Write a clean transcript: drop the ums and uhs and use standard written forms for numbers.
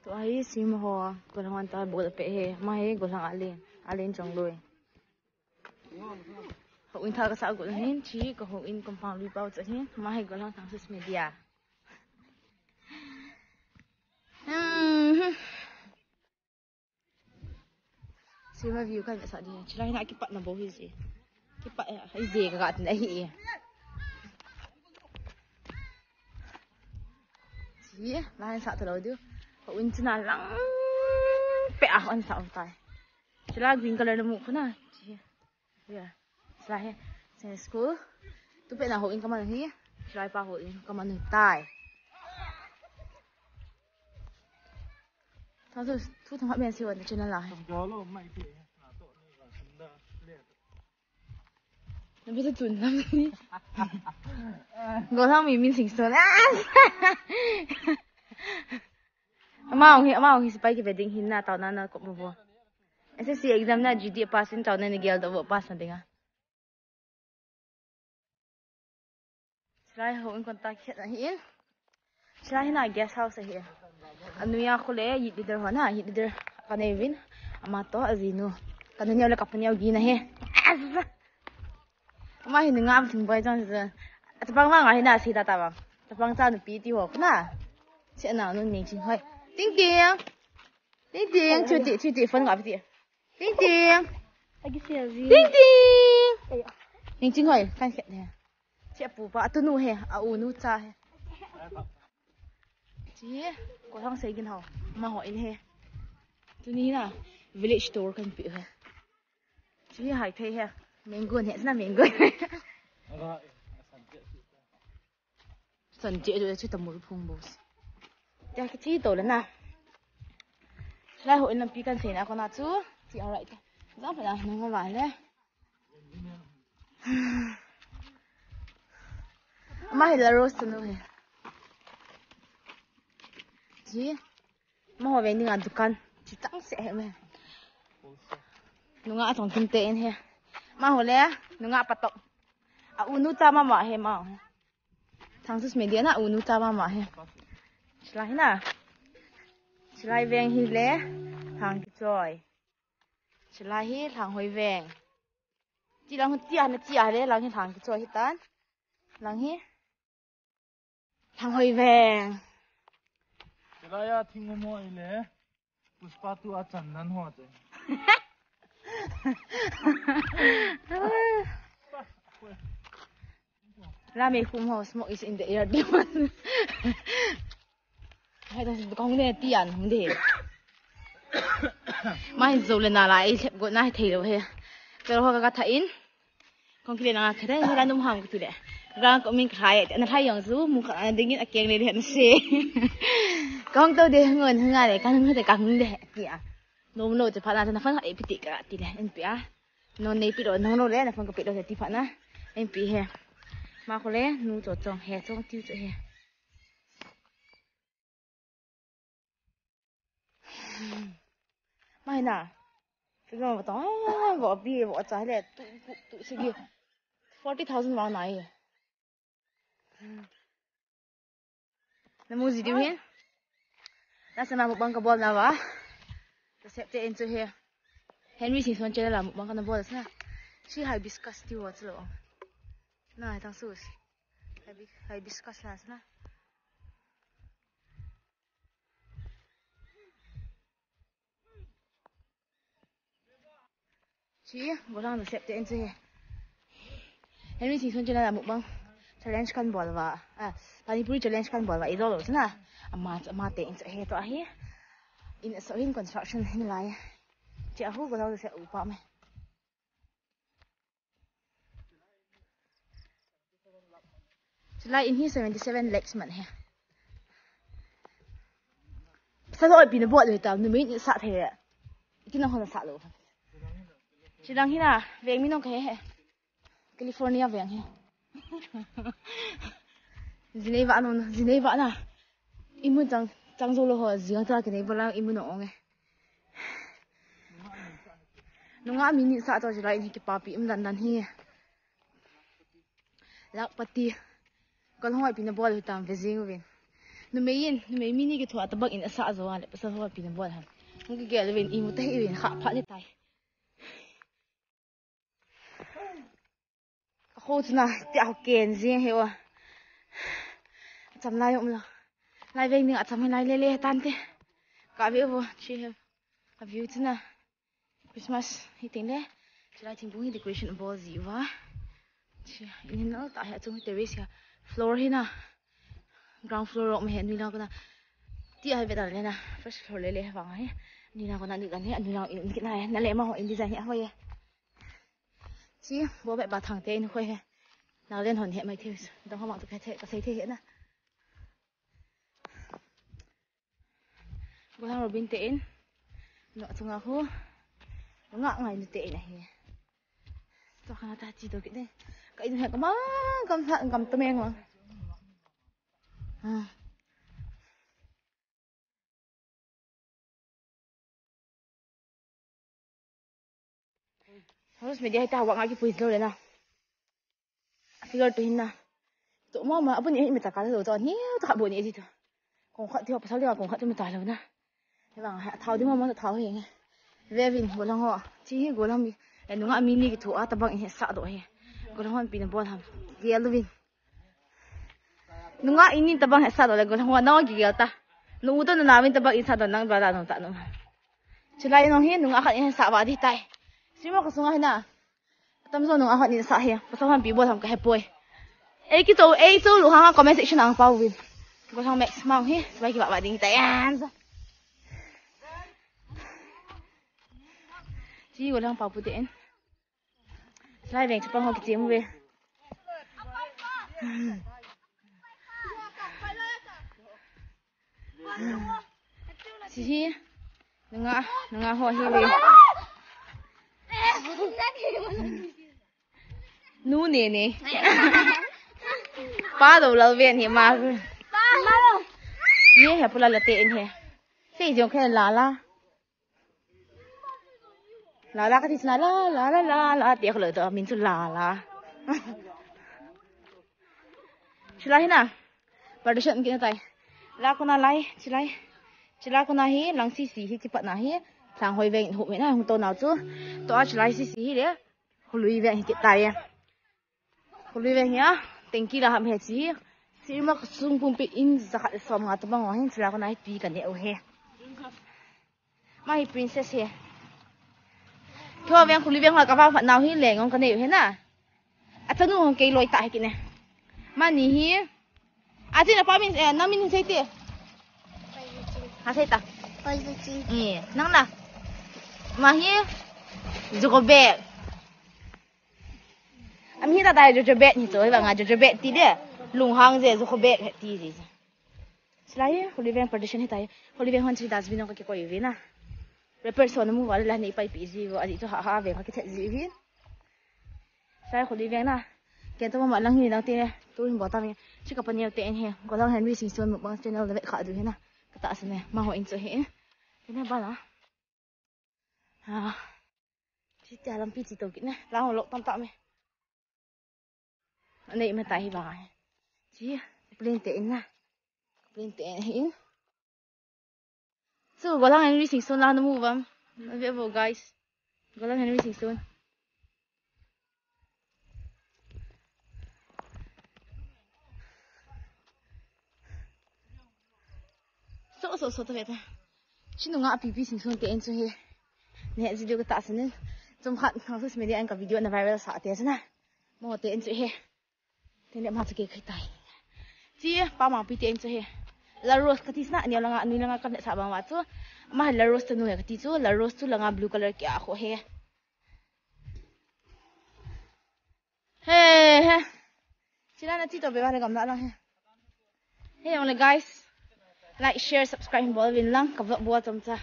Tu ai sim ho, golang wan ta bol pe he, ma he golang alin chong loi. Ho in tha ka sa golang hin chi ko ho in compound lui pau cha hin, ma he golang thang sus media. Sim view kan sa dia. Chila nak kipat na bo hi si. Kipat ai ze ka ka tin ai. Chi, lain sa tu lo dia. Ho in china lang pe a on sa tai. Chila green color na mu ko na. Chi. Ya. Chila he. Sen school. Tu pe na ho in ka man hi. Chila pa ho in ka man tai. Ta tu thong ha men si wan china la. Nó biết chuẩn lắm đi. Ngồi thang mình xỉn sờn á. Mà ông spy cái wedding hin na tao na có bao. SSC exam na GD pass in tao na nigel đâu pass na dinga. Srai ho in contact chat na hin. Srai na guest house hi. Anu ya khole yit leader ho na yit leader kanevin ama to azinu. Kananya la kapanya gi na he. Mà hình ngam thình bay trong giờ, tập băng mang ngày nào xí ta băng, tập băng cha được bí tiêu hộp na, chuyện nào nó nhìn chính hơi, tiếng tiếng, chưa chị phân gọi gì, tiếng tiếng, nhìn chính hơi,看xem nè, chị bù bạ tu nu he, u nu cha he, chị, có thằng xây cái nào, mà hỏi he, tu ní na, village store kan bị he, chị hay thấy he. Mình guồn hiện là mình guồn. Sẵn chị rồi chứ tầm một phùng bố. Chắc cái chi tổ lên nào. Lại hội làm pi can thế nào con nào chú. Chịเอาlại. Rõ phải là nó ngon lại đấy. Mà hay là roast nữa hả? Chị. Mà hồi về đi ăn dukan. Chị chẳng sẽ mẹ. Nó ngã trong kinh tế hả? Mà hồi lẽ nó ngã bắt tộc. À unu cha mà he mà. Thằng sus media na unu cha mà he. Chilai na. Chilai veng hi le thằng ki choi. Chilai hi thằng hoi veng. Chi lang chia le lang hi thằng ki choi hi tan. Lang hi thằng hoi veng. Chilai ya thing mo ile. Puspa tu a chandan ho che. Rame khum ho smoke is in the air demon. Hay là con này tiền không để. Mai rồi lên lại gọi nãy thấy rồi he. Pero ho ka tha in. Con kia na khare ni ranum hang tu de. Rang ko min khai na thai yang zu mu kha dingin a keng le de na se. Con tao de ngon nga le kan ngi de kang de kia. Nom lo te pha na phan ha epiti ka ti le en pia. Non nei pi ro nong lo le na phan ko pi do ti pha na. En pi he. Mà có lẽ nu cho chồng hè trong tiêu cho hè mai nè cái gì mà tao bỏ bia bỏ trái này tụ sẽ gì 40,000 vào này nó mua gì đi hết đã xem một băng carbon nào vậy ta sẽ tên cho hè Henry xin son chơi là một băng carbon đấy chị hibiscus tiêu vào chứ lộ này thằng sus hibiscus là sao chị bữa nào nó sẽ tên cho hè Henry xin son chơi là một băng challenge kan bol wa pani puri challenge kan bol wa idol lo chana ama te in he to hi in so in construction hin lai chi hu go lo se upa me chulai in hi 77 legs man he sa lo pi na bo le ta nu mi sa the kin ho na sa lo chilang hi na veng mi no ke he California veng he Geneva na imun chang zo lo ho jiang ta ke nei bolang imun ong nge nunga mini sa to jilai ni ki papi dan hi lak pati kal hoi pin bol tam vezing win numeyin numei mini ki thua tabak in asa zo ale pasa ho pin bol han ngi ge le wen imu tai wen kha pha le tai ho chna ti a ken zing he wa cham lai om la lai veng ning a cham lai le le tan te ka ve bo chi he a view chna Christmas hi ting le chulai thing bung hi decoration ball zi wa chi in na ta ha chung terrace ya floor hi na ground floor ro me he ni la ko na ti ai ve da le na first floor le le wang hai ni na ko na ni kan he ni na in ki na na le ma ho in design he ho ye chi bo be ba thang te in khoi he na len hon he mai the dong ha ma tu the ka sei the he na bo ha robin te in no chunga hu nga ngai ni te na he to kana ta chi to ki ne ka in he ka ma kam to me ngo Harus media kita awak ngaki puisi lo le na. Figure tu hinna. Tu ma apa ni mita kala lo tu ni tak boleh ni tu. Kong khat dia pasal dia kong khat tu mita lo na. Bang thau di ma thau he nge. Vevin golang ho. Chi golang mi. Nunga mini ki thu a tabang he sa do he. Golang hon pin bol ham. Gel vin. Nunga ini tabang he sa do le golang ho na gi gel ta. Nu to na min tabang in sa do nang ba da no ta no. Chulai no he nunga khat he sa ba di tai. Sima ko sunga hina. Tam so nung ahot ni sa he. Pasal han pi bo tham ka hepoi. Ei ki to ei so lu ha comment section ang pau win. Ko thang max mau he. Sabai ki ba ding tai an. Ji ko thang pau pu den. Sai veng chapang ho ki jem we. Ji nunga ho he we. Nu nè nè ba đầu lâu viện thì mà nghe hẹp là tiện hè xây dựng cái là cái gì là tiếc lời đó mình là chỉ là thế nào và được chuyện kia tay là con này chỉ là con này lăng xì xì chỉ bắt này thằng hồi về hộ mẹ này không to nào chứ tôi chỉ là xì xì đấy hồi về hiện tại hồi về nhá tình kia là hàm hệ gì xí mà xung quanh bị in giặc xóm ngã tụi bằng ngõ chỉ là con này tùy cả nhẹo hè mà hi princess hè thôi về hồi về hỏi các bạn nào hi lẻ ngon cái này hết na à chân nó cây lôi tại cái này mà nỉ hi à chị là bao mình năm mình thấy tiền à thấy ta nang na mà hi Jogobek am hi ta dai Jogobek ni rồi và ngà Jogobek tí đấy lùng hang gì Jogobek tí gì Selain Oliver production hi tai Oliver hon chi dustbin ko ki koi vina reperson mu wal la nei pai pi ji go adi to ha ve ka ki the ji vi sai Oliver na ke to ma lang hi na ti ne tu hin bo ta mi chi ka panel te en he go lang henry sing son mu bang channel le kha du he na ka ta sa ne ma ho in cho he thế này ba là chị cha làm pi chỉ tổ kỹ này lao hồ lộ tam tạm này anh này mà tại bà chị lên tiền nè lên tiền hiện so gọi là Henry Singson là nó mua vam về vô guys gọi là Henry Singson so tôi biết chị nó ngã pi Singson tiền cho he nè video cái ta xin nên trong hạn thằng social media anh có video là viral sợ tiền thế này mà tiền cho he thế nên mà cái khai tài chị ba mang pi tiền cho he la rose cái tí na nhiều là ngã con sẽ bằng mặt chứ mà la rose tu nuôi cái tí chứ la rose tu là ngã blue color kia khó he he chị là chị tôi về vào đây cầm đã luôn he hey only guys like share subscribe bol vin lang ka vlog bo cham cha